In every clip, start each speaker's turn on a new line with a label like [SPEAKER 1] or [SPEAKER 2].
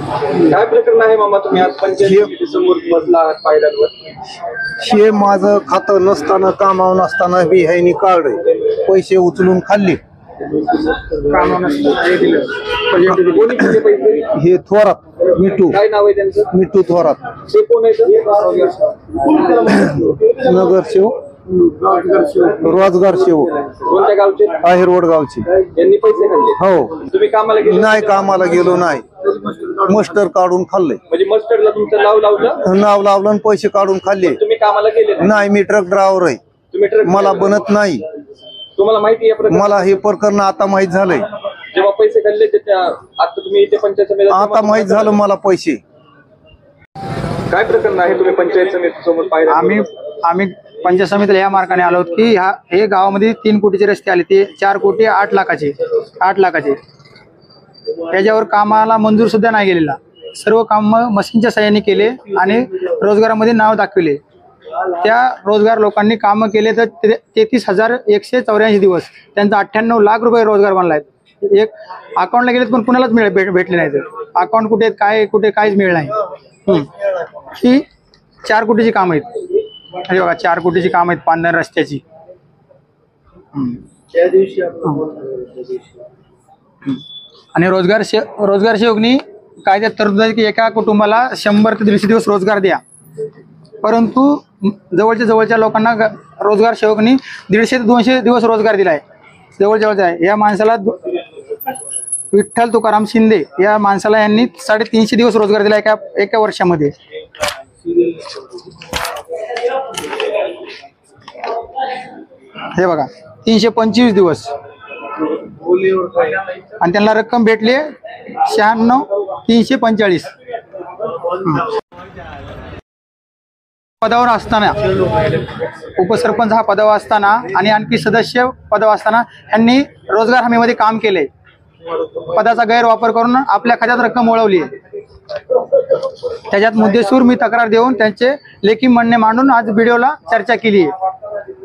[SPEAKER 1] काय प्रकरण आहे मामा, तुम्ही आज पंचायत समोर बसला आहात पायऱ्यांवर?
[SPEAKER 2] हे माझं खातं नसताना कामावर नसताना बी ह्यानी काढले, पैसे उचलून खाल्ले.
[SPEAKER 1] कोणी दिले पैसे?
[SPEAKER 2] हे थोरात मिठू,
[SPEAKER 1] काय नाव आहे त्यांचं?
[SPEAKER 2] मिठू थोरात,
[SPEAKER 1] ते कोण आहे?
[SPEAKER 2] नगरसेवक, रोजगार सेवक,
[SPEAKER 1] कोणत्या गावचे?
[SPEAKER 2] आहेरवड गावचे.
[SPEAKER 1] यांनी पैसे खाल्ले?
[SPEAKER 2] हो.
[SPEAKER 1] तुम्ही कामाला गेले?
[SPEAKER 2] नाही, कामाला गेलो नाही, मस्टर काढून खाल्ले.
[SPEAKER 1] म्हणजे मस्टरला तुमचं नाव लावलं?
[SPEAKER 2] नाव लावलं आणि पैसे काढून खाल्ले.
[SPEAKER 1] तुम्ही कामाला गेले
[SPEAKER 2] नाही, मी ट्रक ड्रायव्हर आहे,
[SPEAKER 1] तुम्ही ट्रक
[SPEAKER 2] मला बनत नाही.
[SPEAKER 1] तुम्हाला माहिती आहे प्रकरण?
[SPEAKER 2] मला हे प्रकरण आता माहित झालंय.
[SPEAKER 1] जेव्हा पैसे खाल्ले त्याच्या आता तुम्ही इथे पंचायत समितीत
[SPEAKER 2] आता माहित झालं मला पैसे.
[SPEAKER 1] काय प्रकरण आहे? तुम्ही पंचायत समिती समोर पाहिजे?
[SPEAKER 3] आम्ही पंचायत समितीला या मार्गाने आलो की हे गावामध्ये 3 कोटीचे रस्ते आले, ते 4 कोटी 8 लाखाचे. त्याच्यावर कामाला मंजूर सुद्धा नाही गेलेला. सर्व काम मशीनच्या सहाय्याने केले आणि रोजगारामध्ये नाव दाखविले. त्या रोजगार लोकांनी काम केले तर 33,184 दिवस, त्यांचा 98 लाख रुपये रोजगार बनलाय. एक अकाउंटला गेलेत पण कुणालाच भेटले नाही. तर अकाउंट कुठे काय कुठे काहीच मिळेल नाही. ही 4 कोटीची काम आहेत. अरे बघा, 4 कोटीची काम आहेत पांढर रस्त्याची. आणि रोजगार सेवकनी कायद्यात तरतूद आहे की एका कुटुंबाला 100 ते 150 दिवस रोजगार द्या. परंतु जवळच्या लोकांना रोजगार सेवकनी 150 ते 200 दिवस रोजगार दिलाय. जवळच्या आहे या माणसाला, विठ्ठल तुकाराम शिंदे या माणसाला यांनी 350 दिवस रोजगार दिला एका वर्षामध्ये. हे बघा, 325 दिवस. आणि त्यांना रक्कम भेटली 96,345. पदावर असताना, उपसरपंच हा पदावर असताना आणि आणखी सदस्य पदावर असताना यांनी रोजगार हमीमध्ये काम केले. पदाचा गैरवापर करून आपल्या खात्यात रक्कम वळवली. त्याच्यात मुद्देसूर मी तक्रार देऊन त्यांचे लेखी म्हणणे मांडून आज व्हिडिओला चर्चा केली आहे.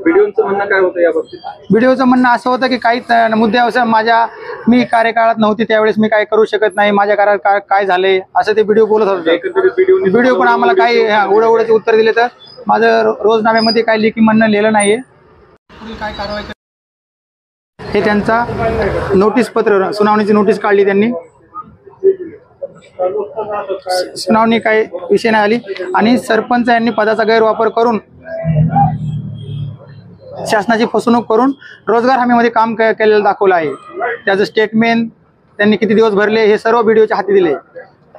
[SPEAKER 1] व्हिडिओचं म्हणणं काय होतं या बाबतीत?
[SPEAKER 3] व्हिडिओचं म्हणणं असं होतं की काही मुद्द्यावर मी कार्यकाळात नव्हती, त्यावेळेस मी काय करू शकत नाही, माझ्या काळात काय झाले असं ते व्हिडिओ बोलत होते. व्हिडिओ पण आम्हाला काही उडवण्याचे उत्तर दिले. तर माझं रोजनाम्यामध्ये काही लेखी म्हणणं लिहिलं नाहीये. काय कारवाई हे त्यांचा नोटीस पत्र, सुनावणीची नोटीस काढली त्यांनी. सुनावणी काही विषय नाही आली. आणि सरपंच यांनी पदाचा गैरवापर करून शासनाची फसवणूक करून रोजगार हमीमध्ये काम केलेलं दाखवलं आहे. त्याचं स्टेटमेंट, त्यांनी किती दिवस भरले हे सर्व व्हिडिओच्या हाती दिले.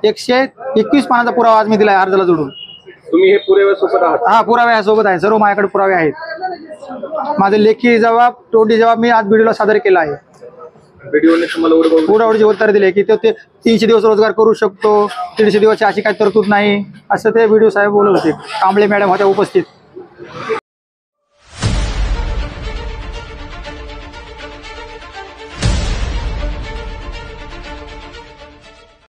[SPEAKER 3] 121 पानाचा पुरावा आज मी दिलाय अर्जाला जोडून.
[SPEAKER 1] तुम्ही हे पुराव्यासोबत आहात?
[SPEAKER 3] हा, पुरावे सोबत आहे. सर्व माझ्याकडे पुरावे आहेत. माझे लेखी जबाब, तोंडी जबाब मी आज व्हिडिओला सादर केला आहे.
[SPEAKER 1] व्हिडिओने तुम्हाला
[SPEAKER 3] उडावडीचे उत्तर दिले की ते 300 दिवस रोजगार करू शकतो, 150 दिवस अशी काही तरतूद नाही असं ते व्हिडिओ साहेब बोलत होते. कांबळे मॅडम होत्या उपस्थित.